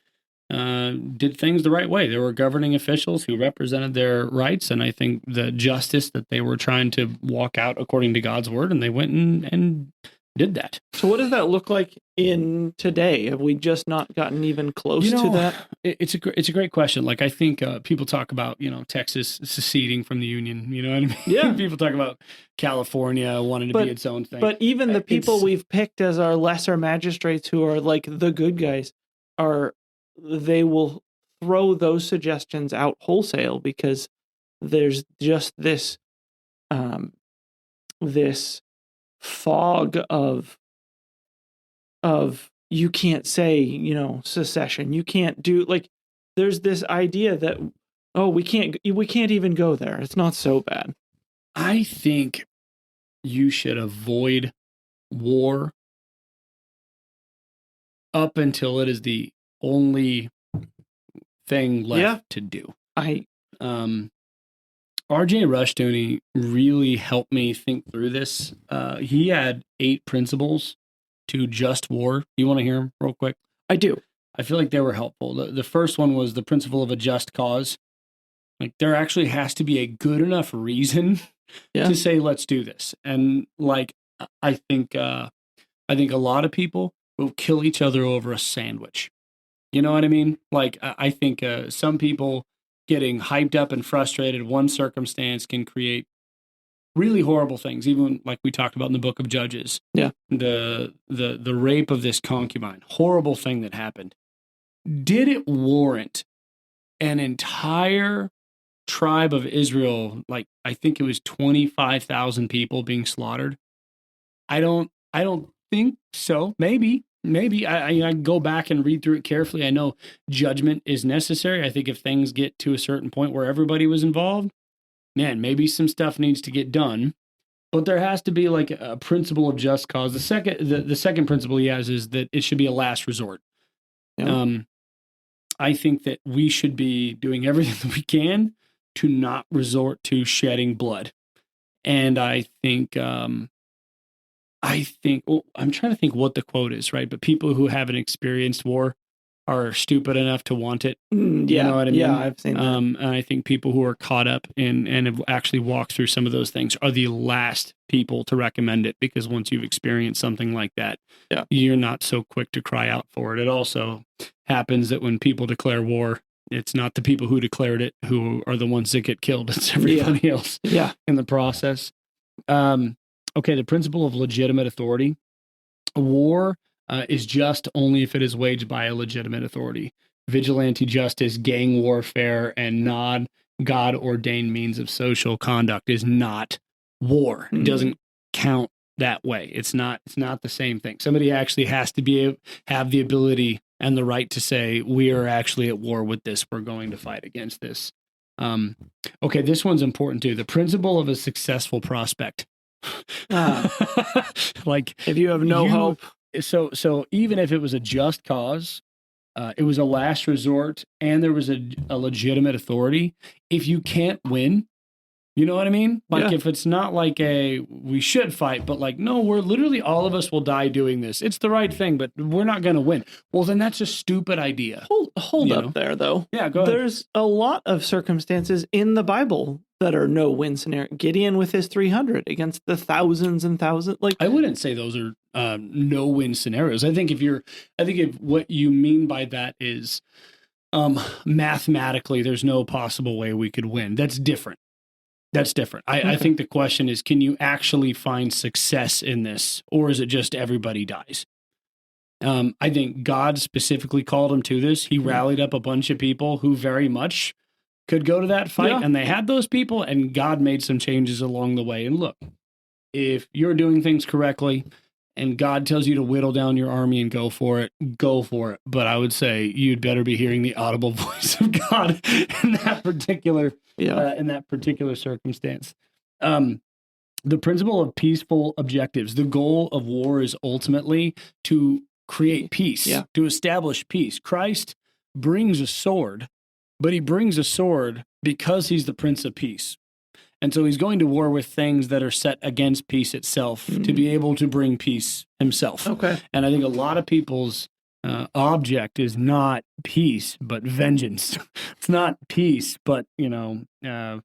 did things the right way. There were governing officials who represented their rights, and I think the justice that they were trying to walk out according to God's word, and they went and did that. So what does that look like in today? Have we just not gotten even close to that? It's a great question. Like, I think people talk about, Texas seceding from the Union, you know what I mean? Yeah. People talk about California wanting to be its own thing. But even the people we've picked as our lesser magistrates who are like the good guys they will throw those suggestions out wholesale because there's just this fog of you can't say, secession. You can't do, like, there's this idea that, we can't even go there. It's not so bad. I think you should avoid war up until it is the only thing left to do. R.J. Rushdoony really helped me think through this. He had 8 principles to just war. You want to hear them real quick? I do. I feel like they were helpful. The first one was the principle of a just cause. Like, there actually has to be a good enough reason to say, let's do this. And like, I think a lot of people will kill each other over a sandwich. You know what I mean? Like, I think some people getting hyped up and frustrated, one circumstance can create really horrible things, even like we talked about in the book of Judges. Yeah. The rape of this concubine, horrible thing that happened. Did it warrant an entire tribe of Israel, like I think it was 25,000 people being slaughtered. I don't think so. Maybe I go back and read through it carefully. I know judgment is necessary. I think if things get to a certain point where everybody was involved, man, maybe some stuff needs to get done. But there has to be like a principle of just cause. The second principle he has is that it should be a last resort. Yeah. I think that we should be doing everything that we can to not resort to shedding blood. And I think, I'm trying to think what the quote is, right? But people who haven't experienced war are stupid enough to want it. Yeah. You know what I mean? Yeah, I've seen that. And I think people who are caught up in and have actually walked through some of those things are the last people to recommend it, because once you've experienced something like that, you're not so quick to cry out for it. It also happens that when people declare war, it's not the people who declared it who are the ones that get killed. It's everybody else in the process. Okay, the principle of legitimate authority. War is just only if it is waged by a legitimate authority. Vigilante justice, gang warfare, and non-God-ordained means of social conduct is not war. It doesn't count that way. It's not the same thing. Somebody actually has to have the ability and the right to say, we are actually at war with this. We're going to fight against this. Okay, this one's important too. The principle of a successful prospect. Like if you have no hope. So even if it was a just cause, it was a last resort, and there was a legitimate authority, if you can't win, you know what I mean? Like if it's not like we should fight, but like, no, we're literally, all of us will die doing this. It's the right thing, but we're not going to win. Well, then that's a stupid idea. Hold up there, though. Yeah, go ahead. There's a lot of circumstances in the Bible that are no-win scenario. Gideon with his 300 against the thousands and thousands. Like, I wouldn't say those are no-win scenarios. I think if what you mean by that is mathematically, there's no possible way we could win. That's different. I think the question is, can you actually find success in this, or is it just everybody dies? I think God specifically called him to this. He rallied up a bunch of people who very much could go to that fight, and they had those people, and God made some changes along the way. And look, if you're doing things correctly and God tells you to whittle down your army and go for it, go for it. But I would say you'd better be hearing the audible voice of God in that particular circumstance. The principle of peaceful objectives. The goal of war is ultimately to create peace, to establish peace. Christ brings a sword, but he brings a sword because he's the Prince of Peace. And so he's going to war with things that are set against peace itself to be able to bring peace himself. Okay. And I think a lot of people's object is not peace, but vengeance. It's not peace, but, getting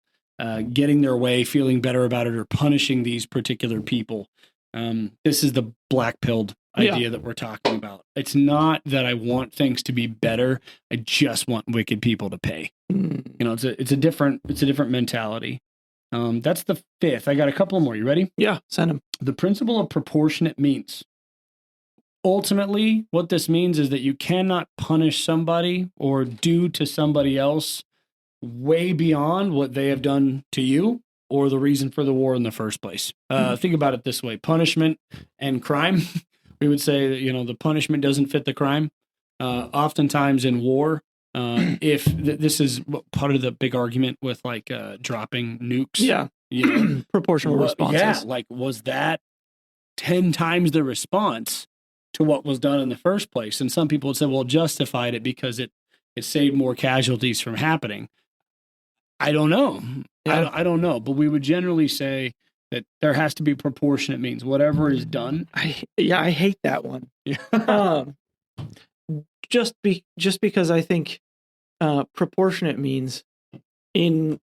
their way, feeling better about it, or punishing these particular people. This is the black-pilled idea that we're talking about. It's not that I want things to be better. I just want wicked people to pay. It's a different mentality. That's the fifth. I got a couple more. You ready? Yeah, send them. The principle of proportionate means. Ultimately, what this means is that you cannot punish somebody or do to somebody else way beyond what they have done to you or the reason for the war in the first place. Think about it this way. Punishment and crime. We would say that, the punishment doesn't fit the crime. Oftentimes in war, if this is part of the big argument with like dropping nukes. Proportional responses. Yeah, like was that 10 times the response to what was done in the first place? And some people would say, well, justified it because it saved more casualties from happening. I don't know. I don't know. But we would generally say that there has to be proportionate means. Whatever is done. I hate that one. Just because I think proportionate means in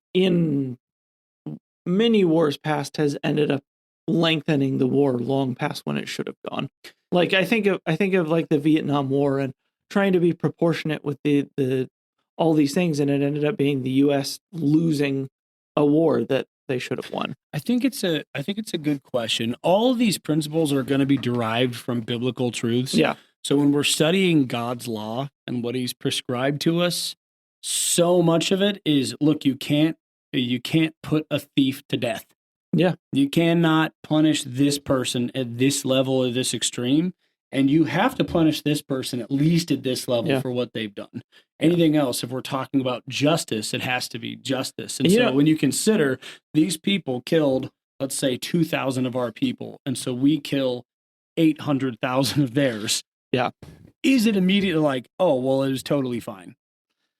many wars past has ended up lengthening the war long past when it should have gone. Like I think of like the Vietnam War and trying to be proportionate with the all these things, and it ended up being the U.S. losing a war that they should have won. I think it's a good question. All of these principles are going to be derived from biblical truths. Yeah. So when we're studying God's law and what he's prescribed to us, so much of it is, look, you can't You can't put a thief to death. Yeah. You cannot punish this person at this level or this extreme. And you have to punish this person at least at this level for what they've done. Anything else, if we're talking about justice, it has to be justice. And so when you consider these people killed, let's say 2,000 of our people, and so we kill 800,000 of theirs. Yeah. Is it immediately like, oh, well, it was totally fine?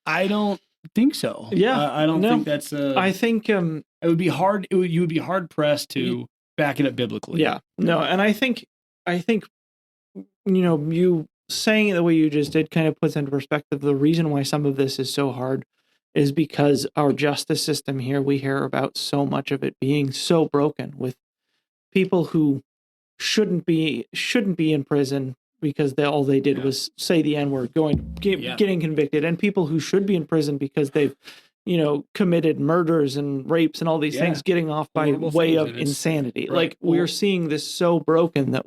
I don't think so. Yeah. I don't think that's I think it would be hard. You would be hard pressed to back it up biblically. Yeah. No, and I think you saying it the way you just did kind of puts into perspective the reason why some of this is so hard is because our justice system here, we hear about so much of it being so broken with people who shouldn't be in prison because all they did was say the N-word, getting convicted, and people who should be in prison because they've committed murders and rapes and all these things, getting off by way of insanity. Right. Like we're seeing this so broken that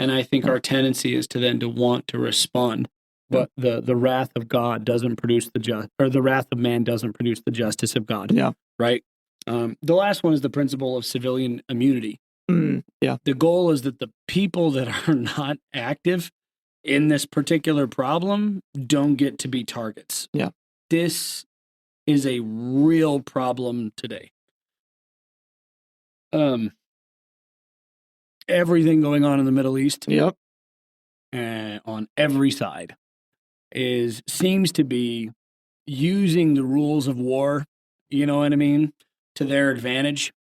and I think our tendency is to want to respond, but the wrath of God doesn't produce the wrath of man doesn't produce the justice of God. Yeah. Right. The last one is the principle of civilian immunity. Yeah. The goal is that the people that are not active in this particular problem don't get to be targets. Yeah. This is a real problem today. Everything going on in the Middle East, on every side, seems to be using the rules of war, you know what I mean, to their advantage,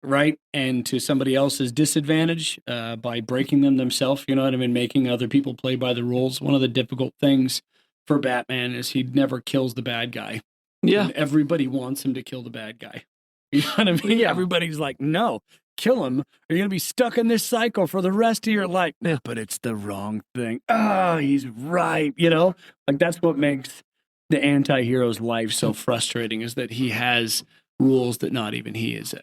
right? And to somebody else's disadvantage by breaking them themselves, you know what I mean, making other people play by the rules. One of the difficult things for Batman is he never kills the bad guy. Yeah. And everybody wants him to kill the bad guy. You know what I mean? Yeah. Everybody's like, no, kill him, or you're going to be stuck in this cycle for the rest of your life. Yeah. But it's the wrong thing. Oh, he's right. Like that's what makes the anti-hero's life so frustrating is that he has rules that not even he is,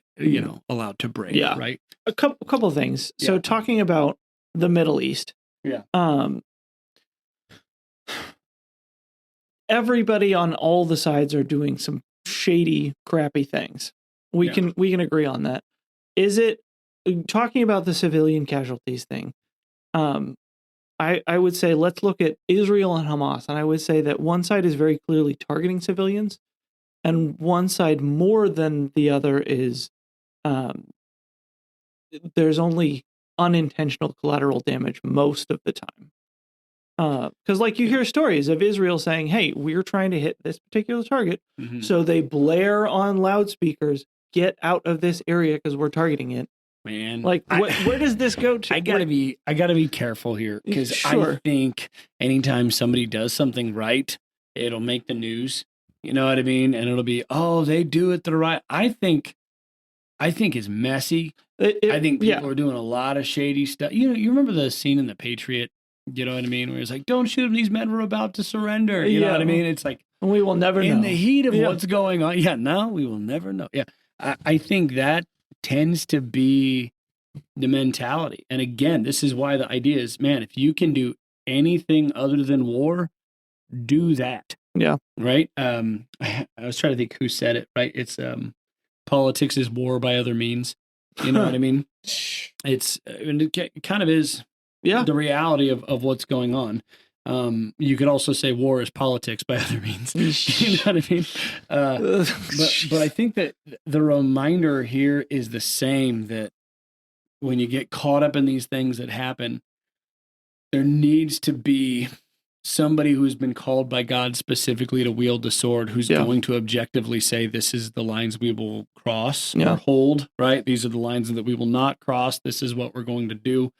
allowed to break. Yeah. Right. A couple of things. Yeah. So talking about the Middle East. Yeah. Everybody on all the sides are doing some shady, crappy things. We can agree on that. Is it talking about the civilian casualties thing? I would say let's look at Israel and Hamas, and I would say that one side is very clearly targeting civilians, and one side more than the other is there's only unintentional collateral damage most of the time. Because like you hear stories of Israel saying, hey, we're trying to hit this particular target. Mm-hmm. So they blare on loudspeakers, get out of this area because we're targeting it. Man, like where does this go to? I gotta be careful here because I think anytime somebody does something right, it'll make the news. You know what I mean? And it'll be, oh, they do it the right. I think it's messy. I think people are doing a lot of shady stuff. You remember the scene in The Patriot? You know what I mean? Where it's like, don't shoot them. These men were about to surrender. You know what I mean? It's like, we will never know. In the heat of what's going on. Yeah, no, we will never know. Yeah. I think that tends to be the mentality. And again, this is why the idea is, man, if you can do anything other than war, do that. Yeah. Right? I was trying to think who said it, right? It's politics is war by other means. You know what I mean? It kind of is. Yeah, the reality of what's going on. You could also say war is politics by other means. You know what I mean? But I think that the reminder here is the same, that when you get caught up in these things that happen, there needs to be somebody who's been called by God specifically to wield the sword, who's going to objectively say, this is the lines we will cross or hold, right? These are the lines that we will not cross. This is what we're going to do.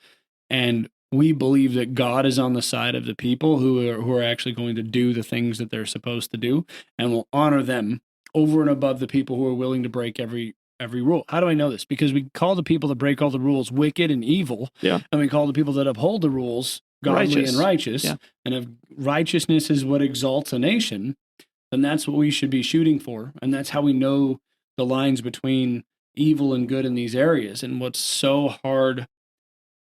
And we believe that God is on the side of the people who are actually going to do the things that they're supposed to do, and will honor them over and above the people who are willing to break every rule. How do I know this? Because we call the people that break all the rules wicked and evil, and we call the people that uphold the rules godly and righteous. Yeah. And if righteousness is what exalts a nation, then that's what we should be shooting for, and that's how we know the lines between evil and good in these areas. And what's so hard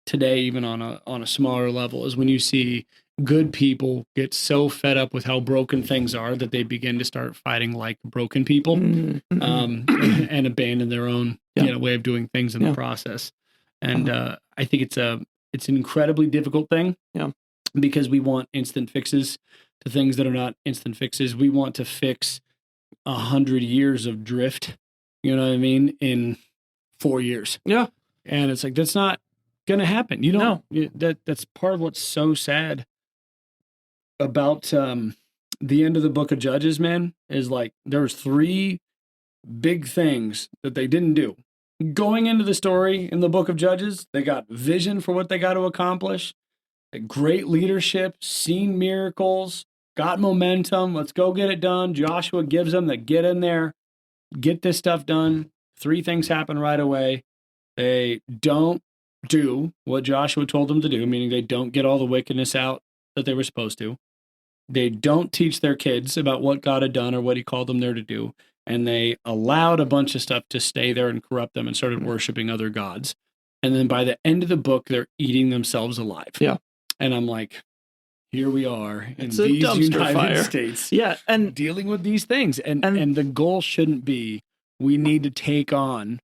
today, even on a smaller level, is when you see good people get so fed up with how broken things are that they begin to start fighting like broken people, and abandon their own way of doing things in the process. And I think it's an incredibly difficult thing, because we want instant fixes to things that are not instant fixes. We want to fix 100 years of drift, you know what I mean, in 4 years. Yeah. And it's like, that's not going to happen. That's part of what's so sad about the end of the book of Judges, man, is like there's 3 big things that they didn't do. Going into the story in the book of Judges, they got vision for what they got to accomplish, great leadership, seen miracles, got momentum. Let's go get it done. Joshua gives them the get in there, get this stuff done. 3 things happen right away. They don't do what Joshua told them to do, meaning they don't get all the wickedness out that they were supposed to. They don't teach their kids about what God had done or what he called them there to do. And they allowed a bunch of stuff to stay there and corrupt them and started worshiping other gods. And then by the end of the book, they're eating themselves alive. Yeah. And I'm like, here we are in It's these a dumpster United fire. States. Yeah. And dealing with these things. And the goal shouldn't be, we need to take on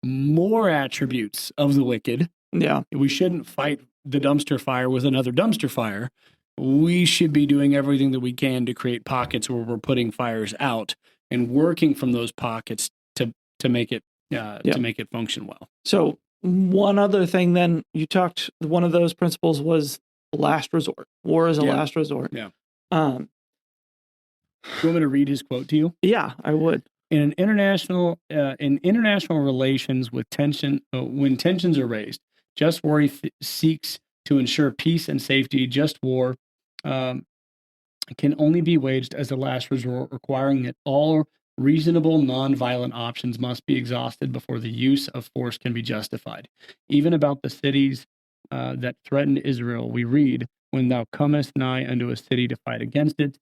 more attributes of the wicked. Yeah. We shouldn't fight the dumpster fire with another dumpster fire. We should be doing everything that we can to create pockets where we're putting fires out and working from those pockets to make it to make it function well. So one other thing, then you talked. One of those principles was last resort. War is a last resort. Yeah. Do you want me to read his quote to you? Yeah, I would. In international relations, with tension, when tensions are raised, just war seeks to ensure peace and safety. Just war can only be waged as a last resort, requiring that all reasonable nonviolent options must be exhausted before the use of force can be justified. Even about the cities that threatened Israel, we read, "When thou comest nigh unto a city to fight against it,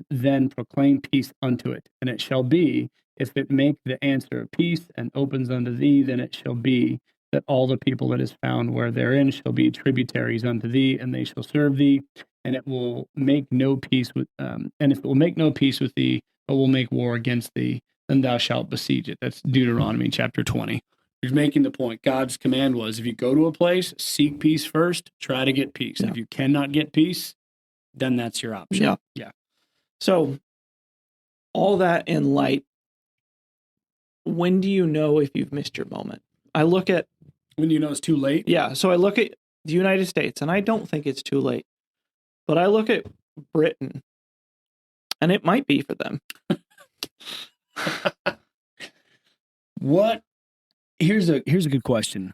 then proclaim peace unto it. And it shall be, if it make the answer of peace and opens unto thee, then it shall be that all the people that is found where therein shall be tributaries unto thee, and they shall serve thee. And it will make no peace with, and if it will make no peace with thee, but will make war against thee, then thou shalt besiege it." That's Deuteronomy chapter 20. He's making the point. God's command was, if you go to a place, seek peace first, try to get peace. Yeah. If you cannot get peace, then that's your option. Yeah. So all that in light, when do you know if you've missed your moment? I look at... When do you know it's too late? Yeah, so I look at the United States, and I don't think it's too late. But I look at Britain, and it might be for them. What? Here's a good question.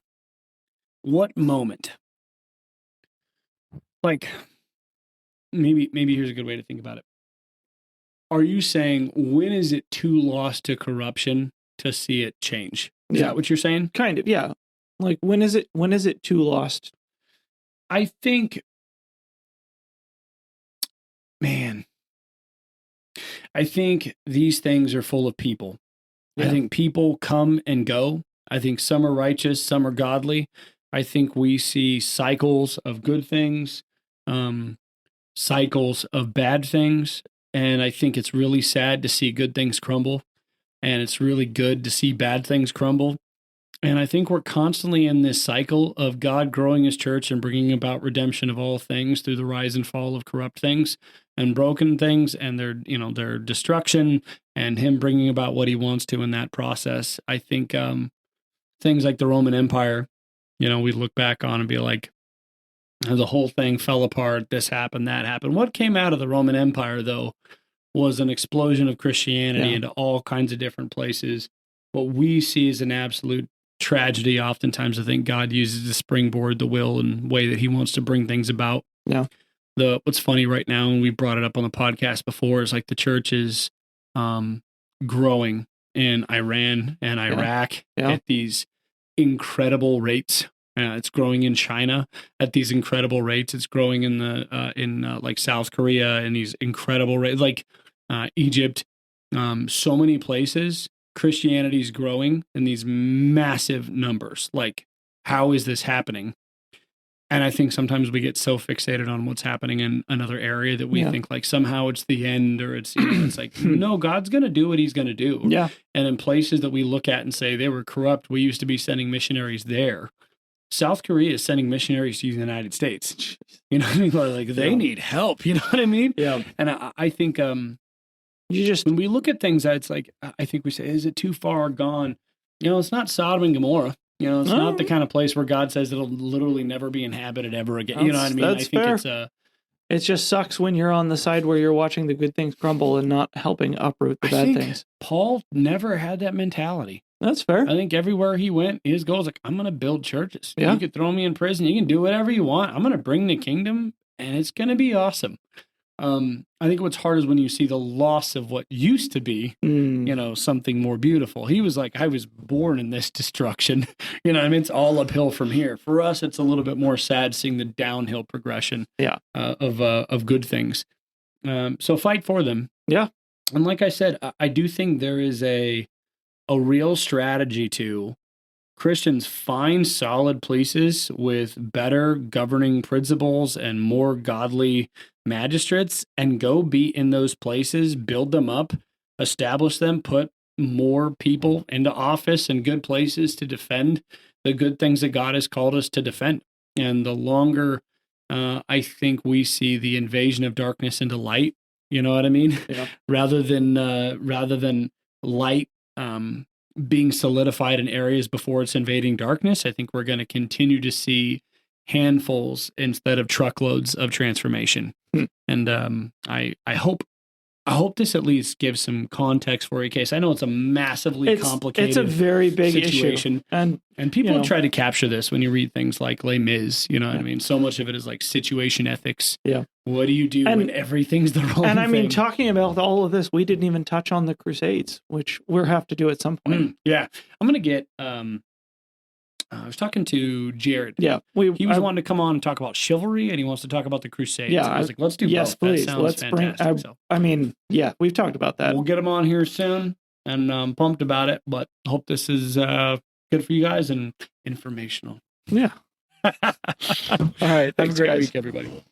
What moment? Like, maybe here's a good way to think about it. Are you saying, when is it too lost to corruption to see it change? Is that what you're saying? Kind of, yeah. Like, when is it too lost? I think, man, I think these things are full of people. Yeah. I think people come and go. I think some are righteous, some are godly. I think we see cycles of good things, cycles of bad things. And I think it's really sad to see good things crumble. And it's really good to see bad things crumble. And I think we're constantly in this cycle of God growing his church and bringing about redemption of all things through the rise and fall of corrupt things and broken things and their destruction, and him bringing about what he wants to in that process. I think things like the Roman Empire, we look back on and be like, the whole thing fell apart, this happened, that happened. What came out of the Roman Empire, though, was an explosion of Christianity into all kinds of different places. What we see is an absolute tragedy. Oftentimes, I think God uses to springboard the will and way that he wants to bring things about. Yeah. What's funny right now, and we brought it up on the podcast before, is like the church is growing in Iran and Iraq at these incredible rates. It's growing in China at these incredible rates. It's growing in like South Korea in these incredible rates, like Egypt. So many places, Christianity is growing in these massive numbers. Like, how is this happening? And I think sometimes we get so fixated on what's happening in another area that we think like somehow it's the end, or it's, it's like, no, God's going to do what he's going to do. Yeah. And in places that we look at and say they were corrupt, we used to be sending missionaries there. South Korea is sending missionaries to the United States. You know what I mean? Like they need help. You know what I mean? Yeah. And I think when we look at things, it's like, I think we say, is it too far gone? It's not Sodom and Gomorrah. It's not the kind of place where God says it'll literally never be inhabited ever again. You know what I mean? That's fair. It just sucks when you're on the side where you're watching the good things crumble and not helping uproot the bad things. Paul never had that mentality. That's fair. I think everywhere he went, his goal was like, I'm going to build churches. Yeah. You could throw me in prison. You can do whatever you want. I'm going to bring the kingdom, and it's going to be awesome. I think what's hard is when you see the loss of what used to be, something more beautiful. He was like, I was born in this destruction. I mean, it's all uphill from here. For us, it's a little bit more sad seeing the downhill progression of good things. So fight for them. Yeah. And like I said, I do think there is a real strategy to Christians find solid places with better governing principles and more godly magistrates and go be in those places, build them up, establish them, put more people into office and good places to defend the good things that God has called us to defend. And the longer I think we see the invasion of darkness into light, you know what I mean? Yeah. rather than light being solidified in areas before it's invading darkness, I think we're going to continue to see handfuls instead of truckloads of transformation. And I hope this at least gives some context for your case. I know it's a massively complicated It's a very big situation. Issue. And people try to capture this when you read things like Les Mis, what I mean? So much of it is like situation ethics. Yeah. What do you do when everything's the wrong thing? And I mean, talking about all of this, we didn't even touch on the Crusades, which we'll have to do at some point. Yeah. I'm going to get... I was talking to Jared. Yeah. He was wanting to come on and talk about chivalry, and he wants to talk about the Crusades. Yeah. I was like, let's do both. Please. Let's fantastic. I mean, yeah, we've talked about that. We'll get him on here soon, and I'm pumped about it, but hope this is good for you guys and informational. Yeah. All right. Have a great week, everybody.